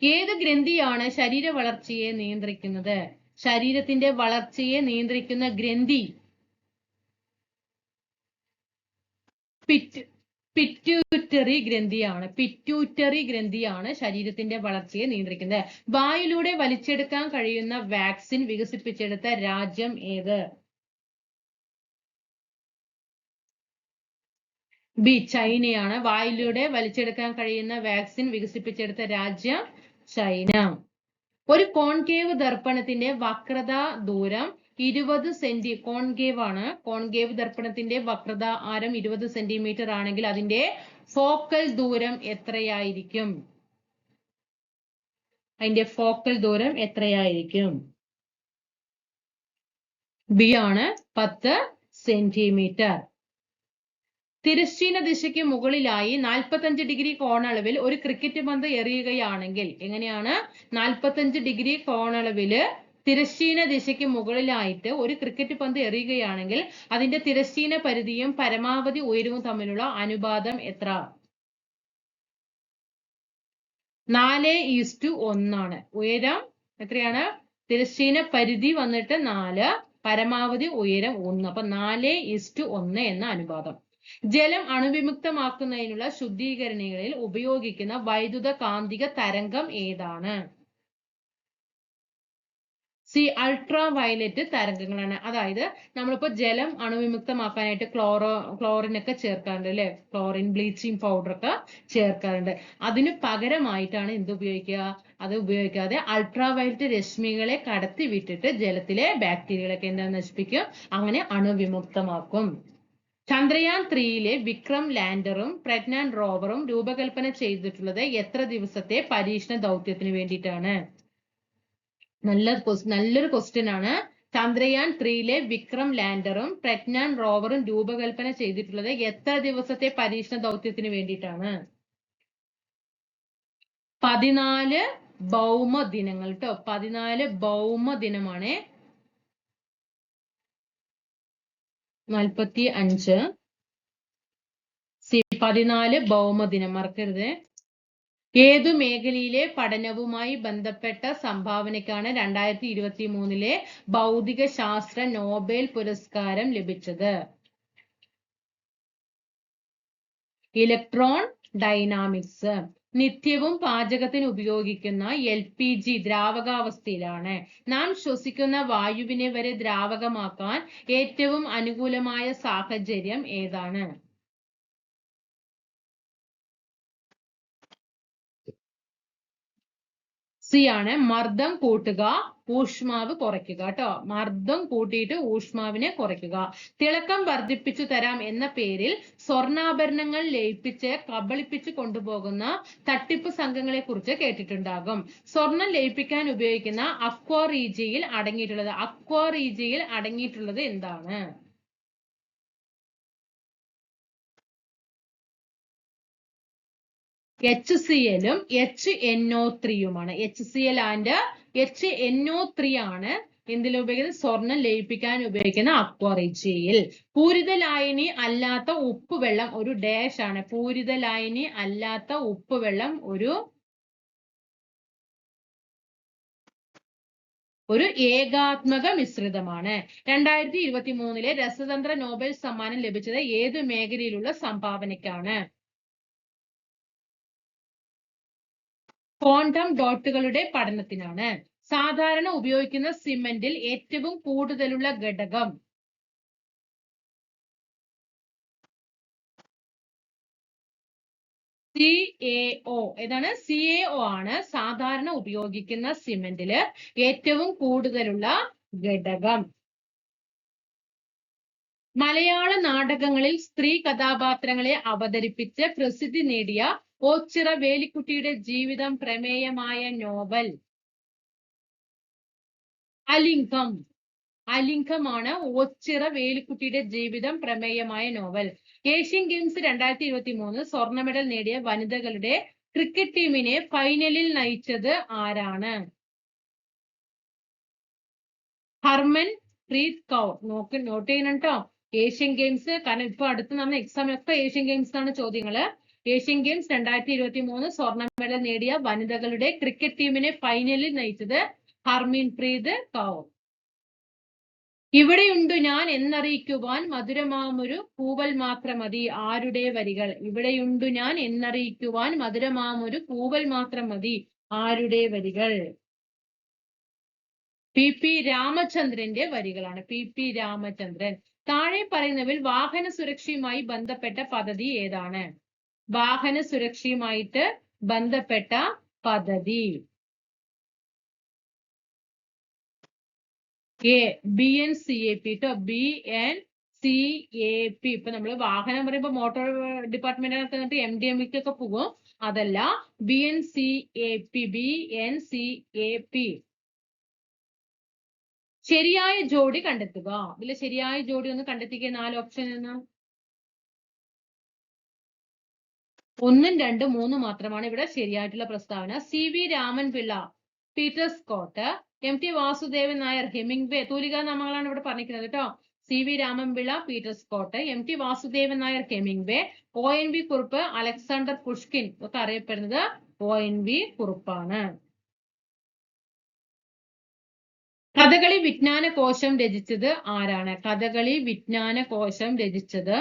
ഏത് ഗ്രന്ഥിയാണ് ശരീര വളർച്ചയെ നിയന്ത്രിക്കുന്നത്? ശരീരത്തിന്റെ വളർച്ചയെ നിയന്ത്രിക്കുന്ന ഗ്രന്ഥി പിറ്റ്യൂട്ടറി ഗ്രന്ഥിയാണ്. പിറ്റ്യൂട്ടറി ഗ്രന്ഥിയാണ് ശരീരത്തിന്റെ വളർച്ചയെ നിയന്ത്രിക്കുന്നത്. വായിലൂടെ വലിച്ചെടുക്കാൻ കഴിയുന്ന വാക്സിൻ വികസിപ്പിച്ചെടുത്ത രാജ്യം ഏത്? ബി. ചൈനയാണ്. വായിലൂടെ വലിച്ചെടുക്കാൻ കഴിയുന്ന വാക്സിൻ വികസിപ്പിച്ചെടുത്ത രാജ്യം ചൈന. ഒരു കോൺകേവ് ദർപ്പണത്തിന്റെ വക്രതാ ദൂരം 20 സെന്റി. കോൺകേവ് ആണ്. കോൺകേവ് ദർപ്പണത്തിന്റെ വക്രത ആരം 20 സെന്റിമീറ്റർ ആണെങ്കിൽ അതിന്റെ ഫോക്കൽ ദൂരം എത്രയായിരിക്കും? അതിന്റെ ഫോക്കൽ ദൂരം എത്രയായിരിക്കും? ബി ആണ്, 10 സെന്റിമീറ്റർ. തിരശ്ചീന ദിശയ്ക്ക് മുകളിലായി 45 ഡിഗ്രി കോണളവിൽ ഒരു ക്രിക്കറ്റ് പന്ത് എറിയുകയാണെങ്കിൽ എങ്ങനെയാണ്? 45 ഡിഗ്രി കോണളവില് തിരശ്ചീന ദിശയ്ക്ക് മുകളിലായിട്ട് ഒരു ക്രിക്കറ്റ് പന്ത് എറിയുകയാണെങ്കിൽ അതിന്റെ തിരശ്ചീന പരിധിയും പരമാവധി ഉയരവും തമ്മിലുള്ള അനുപാതം എത്ര? 4:1 ആണ്. ഉയരം എത്രയാണ്? തിരശ്ചീന പരിധി വന്നിട്ട് 4, പരമാവധി ഉയരം 1. അപ്പൊ 4:1 എന്ന അനുപാതം. ജലം അണുവിമുക്തമാക്കുന്നതിനുള്ള ശുദ്ധീകരണികളിൽ ഉപയോഗിക്കുന്ന വൈദ്യുത കാന്തിക തരംഗം ഏതാണ്? സി. അൾട്രാ വയലറ്റ് തരംഗങ്ങളാണ്. അതായത് നമ്മളിപ്പോ ജലം അണുവിമുക്തമാക്കാനായിട്ട് ക്ലോറിൻ ഒക്കെ ചേർക്കാറുണ്ട് അല്ലെ? ക്ലോറിൻ, ബ്ലീച്ചിങ് പൗഡർ ഒക്കെ ചേർക്കാറുണ്ട്. അതിന് പകരമായിട്ടാണ് എന്ത് ഉപയോഗിക്കുക? അത് ഉപയോഗിക്കാതെ അൾട്രാ വയലറ്റ് രശ്മികളെ കടത്തി വിട്ടിട്ട് ജലത്തിലെ ബാക്ടീരിയകളൊക്കെ എന്താ നശിപ്പിക്കും? അങ്ങനെ അണുവിമുക്തമാക്കും. ചന്ദ്രയാൻ 3യിലെ വിക്രം ലാൻഡറും പ്രജ്ഞാൻ റോവറും രൂപകൽപ്പന ചെയ്തിട്ടുള്ളത് എത്ര ദിവസത്തെ പരീക്ഷണ ദൗത്യത്തിന് വേണ്ടിയിട്ടാണ്? നല്ലൊരു ക്വസ്റ്റ്യൻ ആണ്. ചന്ദ്രയാൻ 3യിലെ വിക്രം ലാൻഡറും പ്രജ്ഞാൻ റോവറും രൂപകൽപ്പന ചെയ്തിട്ടുള്ളത് എത്ര ദിവസത്തെ പരീക്ഷണ ദൗത്യത്തിന് വേണ്ടിയിട്ടാണ്? 14 ഭൗമ ദിനങ്ങൾ ട്ടോ. 14 ഭൗമ ദിനമാണ്. 45 14 ഭൗമദിനം മറക്കരുത്. ഏതു മേഖലയിലെ പഠനവുമായി ബന്ധപ്പെട്ട സംഭാവനയ്ക്കാണ് 2023 ഭൗതിക ശാസ്ത്ര നോബൽ പുരസ്കാരം ലഭിച്ചത്? Electron dynamics. നിത്യവും പാചകത്തിന് ഉപയോഗിക്കുന്ന LPG ദ്രാവകാവസ്ഥയിലാണ്. നാം ശ്വസിക്കുന്ന വായുവിനെ വരെ ദ്രാവകമാക്കാൻ ഏറ്റവും അനുകൂലമായ സാഹചര്യം ഏതാണ്? സി ആണ്. മർദ്ദം കൂട്ടുക, ഊഷ്മാവ് കുറയ്ക്കുക കേട്ടോ. മർദ്ദം കൂട്ടിയിട്ട് ഊഷ്മാവിനെ കുറയ്ക്കുക. തിളക്കം വർദ്ധിപ്പിച്ചു തരാം എന്ന പേരിൽ സ്വർണ്ണാഭരണങ്ങൾ ലയിപ്പിച്ച് കബളിപ്പിച്ച് കൊണ്ടുപോകുന്ന തട്ടിപ്പ് സംഘങ്ങളെ കുറിച്ച് കേട്ടിട്ടുണ്ടാകും. സ്വർണം ലയിപ്പിക്കാൻ ഉപയോഗിക്കുന്ന അക്വാ റീജിയയിൽ അടങ്ങിയിട്ടുള്ളത് എന്താണ്? HCl-ഉം HNO3-യുമാണ്. HCl ആൻഡ് HNO3 ആണ് എന്തിൽ ഉപയോഗിക്കുന്നത്? സ്വർണം ലയിപ്പിക്കാൻ ഉപയോഗിക്കുന്ന അക്വാ റീജിയയിൽ. പൂരിത ലായനി അല്ലാത്ത ഉപ്പുവെള്ളം ഒരു ഡാഷ് ആണ്. പൂരിത ലായനി അല്ലാത്ത ഉപ്പുവെള്ളം ഒരു ഏകാത്മക മിശ്രിതമാണ്. 2023 രസതന്ത്ര നോബൽ സമ്മാനം ലഭിച്ചത് ഏത് മേഖലയിലുള്ള സംഭാവനയ്ക്കാണ്? ക്വാണ്ടം ഡോട്ടുകളുടെ പഠനത്തിനാണ്. സാധാരണ ഉപയോഗിക്കുന്ന സിമന്റിൽ ഏറ്റവും കൂടുതലുള്ള ഘടകം? CaO. ഏതാണ്? CaO ആണ് സാധാരണ ഉപയോഗിക്കുന്ന സിമന്റില് ഏറ്റവും കൂടുതലുള്ള ഘടകം. മലയാള നാടകങ്ങളിൽ സ്ത്രീ കഥാപാത്രങ്ങളെ അവതരിപ്പിച്ച് പ്രസിദ്ധി നേടിയ ഓച്ചിറ വേലിക്കുട്ടിയുടെ ജീവിതം പ്രമേയമായ നോവൽ? അലിംഗം. അലിംഗമാണ് ഓച്ചിറ വേലിക്കുട്ടിയുടെ ജീവിതം പ്രമേയമായ നോവൽ. ഏഷ്യൻ ഗെയിംസ് 2023 സ്വർണ്ണ മെഡൽ നേടിയ വനിതകളുടെ ക്രിക്കറ്റ് ടീമിനെ ഫൈനലിൽ നയിച്ചത് ആരാണ്? ഹർമൻ പ്രീത് കൗർ. നോട്ട് ചെയ്യണം കേട്ടോ. ഏഷ്യൻ ഗെയിംസ്, കാരണം ഇപ്പൊ അടുത്ത് നമ്മുടെ എക്സാമിനൊക്കെ ഏഷ്യൻ ഗെയിംസ് ആണ് ചോദ്യങ്ങള്. ഏഷ്യൻ ഗെയിംസ് 2023 സ്വർണ്ണ മെഡൽ നേടിയ വനിതകളുടെ ക്രിക്കറ്റ് ടീമിനെ ഫൈനലിൽ നയിച്ചത് ഹർമൻ പ്രീത് കൗർ. ഇവിടെയുണ്ടു ഞാൻ എന്നറിയിക്കുവാൻ മധുരമാമൊരു പൂവൽ മാത്രം മതി. ആരുടെ വരികൾ? ഇവിടെയുണ്ടു ഞാൻ എന്നറിയിക്കുവാൻ മധുരമാമൊരു പൂവൽ മാത്രം മതി. ആരുടെ വരികൾ? PP രാമചന്ദ്രന്റെ വരികളാണ്. PP രാമചന്ദ്രൻ. താഴെ പറയുന്നവയിൽ വാഹന സുരക്ഷയുമായി ബന്ധപ്പെട്ട പദ്ധതി ഏതാണ്? വാഹന സുരക്ഷയുമായിട്ട് ബന്ധപ്പെട്ട പദ്ധതി BNCAP ട്ടോ. BNCAP. ഇപ്പൊ നമ്മള് വാഹനം പറയുമ്പോ മോട്ടോർ ഡിപ്പാർട്ട്മെന്റിനകത്ത് എന്നിട്ട് MDMK ഒക്കെ പോകും. അതല്ല, BNCAP. ശരിയായ ജോഡി കണ്ടെത്തുക. ഇതിലെ ശരിയായ ജോഡി ഒന്ന് കണ്ടെത്തിക്കുക. 4 ഓപ്ഷൻ എന്ന് 1, 2, 3 മാത്രമാണ് ഇവിടെ ശരിയായിട്ടുള്ള പ്രസ്താവന. CV Raman Pillai, Peter Scott, MT Vasudevan Nair, Hemingway. തൂലികാ നാമങ്ങളാണ് ഇവിടെ പറഞ്ഞിരിക്കുന്നത് കേട്ടോ. CV Raman Pillai, Peter Scott, MT Vasudevan Nair, Hemingway, ONV Kurup, Alexander Pushkin. ഒക്കെ അറിയപ്പെടുന്നത് ONV കുറുപ്പാണ്. കഥകളി വിജ്ഞാന കോശം രചിച്ചത് ആരാണ്? കഥകളി വിജ്ഞാന കോശം രചിച്ചത്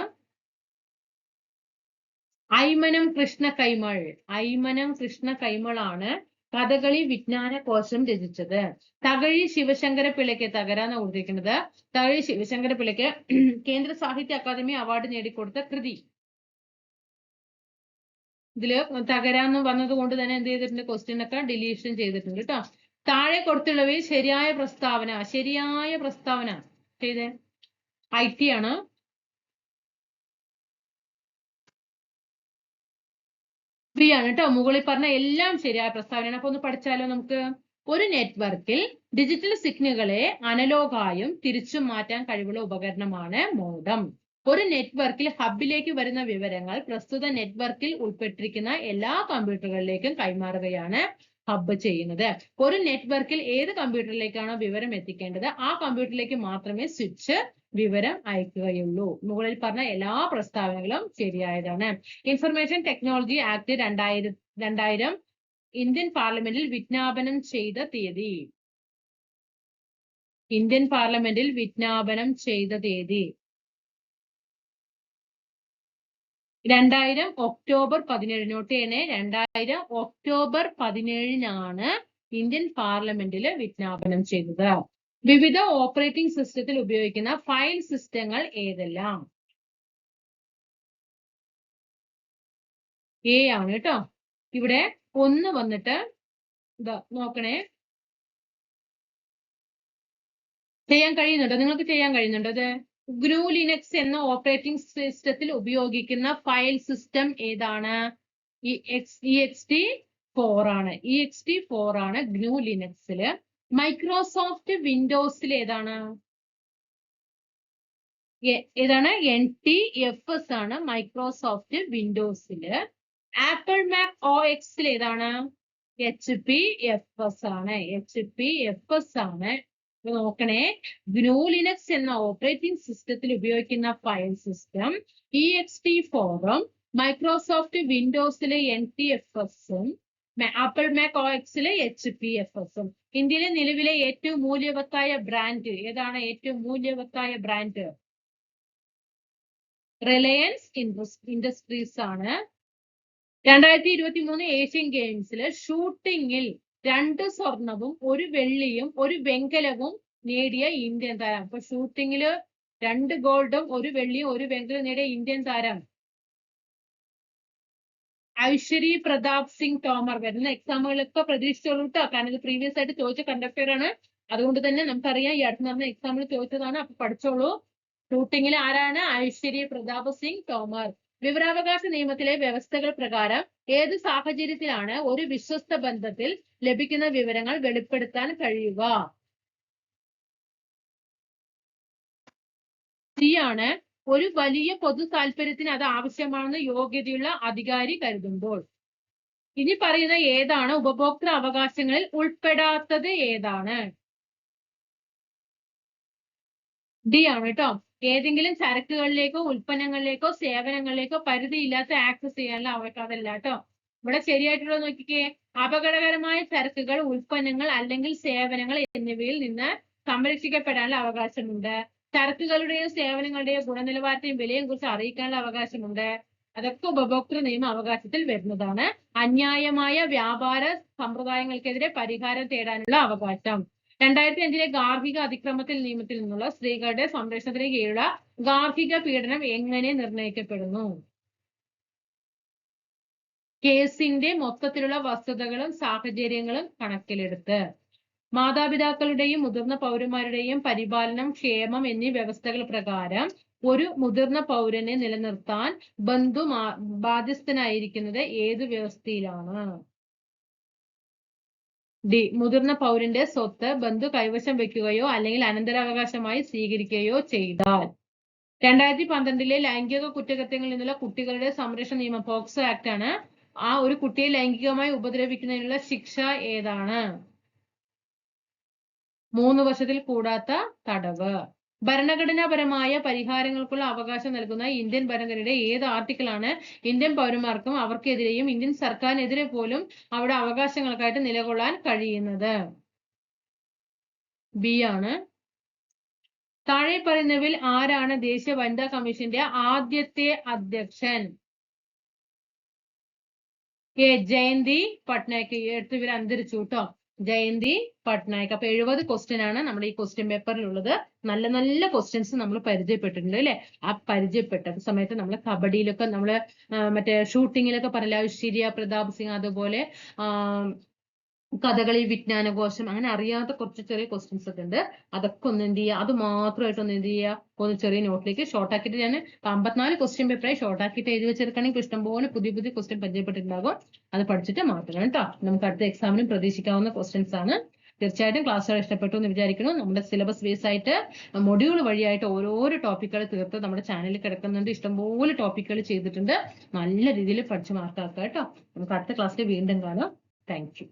ഐമനം കൃഷ്ണ കൈമൾ. ഐമനം കൃഷ്ണ കൈമളാണ് കഥകളി വിജ്ഞാന കോശം രചിച്ചത്. തകഴി ശിവശങ്കര പിള്ളയ്ക്ക്, തകരാന്ന് കൊടുത്തിരിക്കുന്നത്, തകഴി ശിവശങ്കര പിള്ളയ്ക്ക് കേന്ദ്ര സാഹിത്യ അക്കാദമി അവാർഡ് നേടിക്കൊടുത്ത കൃതി. ഇതില് തകരാന്ന് വന്നത് കൊണ്ട് തന്നെ എന്ത് ചെയ്തിട്ടുണ്ട്? ക്വസ്റ്റ്യൻ ഒക്കെ ഡിലീഷൻ ചെയ്തിട്ടുണ്ട് കേട്ടോ. താഴെ കൊടുത്തുള്ളവയിൽ ശരിയായ പ്രസ്താവന ചെയ്തേ. IT ആണ്. B ആണ് കേട്ടോ. മുകളിൽ പറഞ്ഞ എല്ലാം ശരിയായ പ്രസ്താവനയാണ്. അപ്പൊ ഒന്ന് പഠിച്ചാലോ നമുക്ക്. ഒരു നെറ്റ്വർക്കിൽ ഡിജിറ്റൽ സിഗ്നലുകളെ അനലോഗായും തിരിച്ചും മാറ്റാൻ കഴിവുള്ള ഉപകരണമാണ് മോഡം. ഒരു നെറ്റ്വർക്കിൽ ഹബിലേക്ക് വരുന്ന വിവരങ്ങൾ പ്രസ്തുത നെറ്റ്വർക്കിൽ ഉൾപ്പെട്ടിരിക്കുന്ന എല്ലാ കമ്പ്യൂട്ടറുകളിലേക്കും കൈമാറുകയാണ് ഹബ് ചെയ്യുന്നത്. ഒരു നെറ്റ്വർക്കിൽ ഏത് കമ്പ്യൂട്ടറിലേക്കാണോ വിവരം എത്തിക്കേണ്ടത് ആ കമ്പ്യൂട്ടറിലേക്ക് മാത്രമേ സ്വിച്ച് വിവരം അയക്കുകയുള്ളൂ. മുകളിൽ പറഞ്ഞ എല്ലാ പ്രസ്താവനകളും ശരിയായതാണ്. ഇൻഫർമേഷൻ ടെക്നോളജി ആക്ട് 2000 ഇന്ത്യൻ പാർലമെന്റിൽ വിജ്ഞാപനം ചെയ്ത തീയതി. ഇന്ത്യൻ പാർലമെന്റിൽ വിജ്ഞാപനം ചെയ്ത തീയതി 2000 ഒക്ടോബർ 17. നോട്ട് ചെയ്യണേ. 2000 ഒക്ടോബർ 17 ഇന്ത്യൻ പാർലമെന്റിൽ വിജ്ഞാപനം ചെയ്തത്. വിവിധ ഓപ്പറേറ്റിംഗ് സിസ്റ്റത്തിൽ ഉപയോഗിക്കുന്ന ഫയൽ സിസ്റ്റങ്ങൾ ഏതെല്ലാം? A ആണ് കേട്ടോ. ഇവിടെ 1 വന്നിട്ട് ഇതാ നോക്കണേ, ചെയ്യാൻ കഴിയുന്നുണ്ടോ? നിങ്ങൾക്ക് ചെയ്യാൻ കഴിയുന്നുണ്ടോ അത്? ഗ്നു ലിനക്സ് എന്ന ഓപ്പറേറ്റിംഗ് സിസ്റ്റത്തിൽ ഉപയോഗിക്കുന്ന ഫയൽ സിസ്റ്റം ഏതാണ്? ext4 ആണ്. ext4 ആണ് ഗ്നു ലിനക്സില്. മൈക്രോസോഫ്റ്റ് വിൻഡോസിൽ ഏതാണ്? ഏതാണ്? NTFS ആണ് മൈക്രോസോഫ്റ്റ് വിൻഡോസില്. ആപ്പിൾ മാക് OXൽ ഏതാണ്? HPFS ആണ്. HPFS ആണ്. നോക്കണേ, ഗ്നു ലിനക്സ് എന്ന ഓപ്പറേറ്റിംഗ് സിസ്റ്റത്തിൽ ഉപയോഗിക്കുന്ന ഫയൽ സിസ്റ്റം ext4ഉം മൈക്രോസോഫ്റ്റ് വിൻഡോസിലെ NTFS-ഉം ആപ്പിൾ മാക് OXലെ HPFS-ഉം. ഇന്ത്യയിലെ നിലവിലെ ഏറ്റവും മൂല്യവത്തായ ബ്രാൻഡ് ഏതാണ്? ഏറ്റവും മൂല്യവത്തായ ബ്രാൻഡ് റിലയൻസ് ഇൻഡസ്ട്രീസ് ആണ്. 2023 ഏഷ്യൻ ഗെയിംസില് ഷൂട്ടിങ്ങിൽ 2 സ്വർണവും 1 വെള്ളിയും 1 വെങ്കലവും നേടിയ ഇന്ത്യൻ താരം. അപ്പൊ ഷൂട്ടിങ്ങില് 2 ഗോൾഡും 1 വെള്ളിയും 1 വെങ്കലവും നേടിയ ഇന്ത്യൻ താരം ഐശ്വരി പ്രതാപ് സിംഗ് തോമർ. വരുന്ന എക്സാമുകളൊക്കെ പ്രതീക്ഷിച്ചോളൂ കേട്ടോ, കാരണം ഇത് പ്രീവിയസ് ആയിട്ട് ചോദിച്ച കണ്ടക്ടർ ആണ്. അതുകൊണ്ട് തന്നെ നമുക്കറിയാം ഈ അടുത്ത് നടന്ന എക്സാമിൽ ചോദിച്ചതാണ്. അപ്പൊ പഠിച്ചോളൂ. ഷൂട്ടിങ്ങിൽ ആരാണ്? ഐശ്വരി പ്രതാപ് സിംഗ് തോമർ. വിവരാവകാശ നിയമത്തിലെ വ്യവസ്ഥകൾ പ്രകാരം ഏത് സാഹചര്യത്തിലാണ് ഒരു വിശ്വസ്ത ബന്ധത്തിൽ ലഭിക്കുന്ന വിവരങ്ങൾ വെളിപ്പെടുത്താൻ കഴിയുക? ആണ്. ഒരു വലിയ പൊതു താല്പര്യത്തിന് അത് ആവശ്യമാണെന്ന് യോഗ്യതയുള്ള അധികാരി കരുതുമ്പോൾ. ഇനി പറയുന്ന ഏതാണ് ഉപഭോക്തൃ അവകാശങ്ങളിൽ ഉൾപ്പെടാത്തത്? ഏതാണ്? ഡി ആണ് കേട്ടോ. ഏതെങ്കിലും ചരക്കുകളിലേക്കോ ഉൽപ്പന്നങ്ങളിലേക്കോ സേവനങ്ങളിലേക്കോ പരിധിയില്ലാത്ത ആക്സസ് ചെയ്യാനുള്ള അവകാശം. അതല്ല കേട്ടോ. ഇവിടെ ശരിയായിട്ടുള്ള നോക്കിക്കേ, അപകടകരമായ ചരക്കുകൾ, ഉൽപ്പന്നങ്ങൾ അല്ലെങ്കിൽ സേവനങ്ങൾ എന്നിവയിൽ നിന്ന് സംരക്ഷിക്കപ്പെടാനുള്ള അവകാശമുണ്ട്. ചരക്കുകളുടെയോ സേവനങ്ങളുടെയോ ഗുണനിലവാരത്തെയും വിലയും കുറിച്ച് അറിയിക്കാനുള്ള അവകാശമുണ്ട്. അതൊക്കെ ഉപഭോക്തൃ നിയമ അവകാശത്തിൽ വരുന്നതാണ്. അന്യായമായ വ്യാപാര സമ്പ്രദായങ്ങൾക്കെതിരെ പരിഹാരം തേടാനുള്ള അവകാശം. 2005 ഗാർഹിക അതിക്രമത്തിൽ നിയമത്തിൽ നിന്നുള്ള സ്ത്രീകളുടെ സംരക്ഷണത്തിന് കീഴിലുള്ള ഗാർഹിക പീഡനം എങ്ങനെ നിർണ്ണയിക്കപ്പെടുന്നു? കേസിന്റെ മൊത്തത്തിലുള്ള വസ്തുതകളും സാഹചര്യങ്ങളും കണക്കിലെടുത്ത്. മാതാപിതാക്കളുടെയും മുതിർന്ന പൗരന്മാരുടെയും പരിപാലനം, ക്ഷേമം എന്നീ വ്യവസ്ഥകൾ പ്രകാരം ഒരു മുതിർന്ന പൗരനെ നിലനിർത്താൻ ബന്ധു ബാധ്യസ്ഥനായിരിക്കുന്നത് ഏതു വ്യവസ്ഥയിലാണ്? ഡി. മുതിർന്ന പൗരന്റെ സ്വത്ത് ബന്ധു കൈവശം വെക്കുകയോ അല്ലെങ്കിൽ അനന്തരാവകാശമായി സ്വീകരിക്കുകയോ ചെയ്താൽ. 2012 ലൈംഗിക കുറ്റകൃത്യങ്ങളിൽ നിന്നുള്ള കുട്ടികളുടെ സംരക്ഷണ നിയമം പോക്സോ ആക്ട് ആണ്. ആ ഒരു കുട്ടിയെ ലൈംഗികമായി ഉപദ്രവിക്കുന്നതിനുള്ള ശിക്ഷ ഏതാണ്? 3 വർഷത്തിൽ കൂടാത്ത തടവ്. ഭരണഘടനാപരമായ പരിഹാരങ്ങൾക്കുള്ള അവകാശം നൽകുന്ന ഇന്ത്യൻ ഭരണഘടനയുടെ ഏത് ആർട്ടിക്കിളാണ് ഇന്ത്യൻ പൗരന്മാർക്കും അവർക്കെതിരെയും ഇന്ത്യൻ സർക്കാരിനെതിരെ പോലും അവരുടെ അവകാശങ്ങൾക്കായിട്ട് നിലകൊള്ളാൻ കഴിയുന്നത്? ബി ആണ്. താഴെ പറയുന്നവയിൽ ആരാണ് ദേശീയ വനിതാ കമ്മീഷന്റെ ആദ്യത്തെ അധ്യക്ഷൻ? ജയന്തി പട്നായിക്. ഇവർ അന്തരിച്ചു കേട്ടോ. ജയന്തി പട്നായിക്. അപ്പൊ 70 ക്വസ്റ്റ്യൻ ആണ് നമ്മുടെ ഈ ക്വസ്റ്റ്യൻ പേപ്പറിൽ ഉള്ളത്. നല്ല നല്ല ക്വസ്റ്റ്യൻസ് നമ്മൾ പരിചയപ്പെട്ടിട്ടുണ്ട് അല്ലെ? ആ പരിചയപ്പെട്ട സമയത്ത് നമ്മൾ കബഡിയിലൊക്കെ നമ്മള് മറ്റേ ഷൂട്ടിങ്ങിലൊക്കെ പറയില്ല, ഐശ്വര്യ പ്രതാപ് സിംഗ്, അതുപോലെ കഥകളി, വിജ്ഞാനകോശം, അങ്ങനെ അറിയാത്ത കുറച്ച് ചെറിയ ക്വസ്റ്റ്യൻസ് ഒക്കെ ഉണ്ട്. അതൊക്കെ ഒന്ന് എന്ത് ചെയ്യുക, അത് മാത്രമായിട്ട് ഒന്ന് എന്ത് ചെയ്യുക, ഒന്ന് ചെറിയ നോട്ടിലേക്ക് ഷോർട്ട് ആക്കിയിട്ട് ഞാൻ 54 ക്വസ്റ്റ്യൻ പേപ്പറായി ഷോർട്ട് ആക്കിയിട്ട് എഴുതി വെച്ചെടുക്കുകയാണെങ്കിൽ ഇഷ്ടംപോലെ പുതിയ പുതിയ ക്വസ്റ്റ്യൻ പരിചയപ്പെട്ടിട്ടുണ്ടാകും. അത് പഠിച്ചിട്ട് മാറ്റണം കേട്ടോ. നമുക്ക് അടുത്ത എക്സാമിനും പ്രതീക്ഷിക്കാവുന്ന ക്വസ്റ്റ്യൻസ് ആണ്. തീർച്ചയായിട്ടും ക്ലാസ്സുകൾ ഇഷ്ടപ്പെട്ടു എന്ന് വിചാരിക്കുന്നു. നമ്മുടെ സിലബസ് ബേസ് ആയിട്ട് മൊഡ്യൂൾ വഴിയായിട്ട് ഓരോരോ ടോപ്പിക്കുകൾ തീർത്ത് നമ്മുടെ ചാനലിൽ കിടക്കുന്നുണ്ട്. ഇഷ്ടംപോലെ ടോപ്പിക്കുകൾ ചെയ്തിട്ടുണ്ട്. നല്ല രീതിയിൽ പഠിച്ച് മാർക്കാക്കുക കേട്ടോ. നമുക്ക് അടുത്ത ക്ലാസ്സിൽ വീണ്ടും കാണാം. Thank you.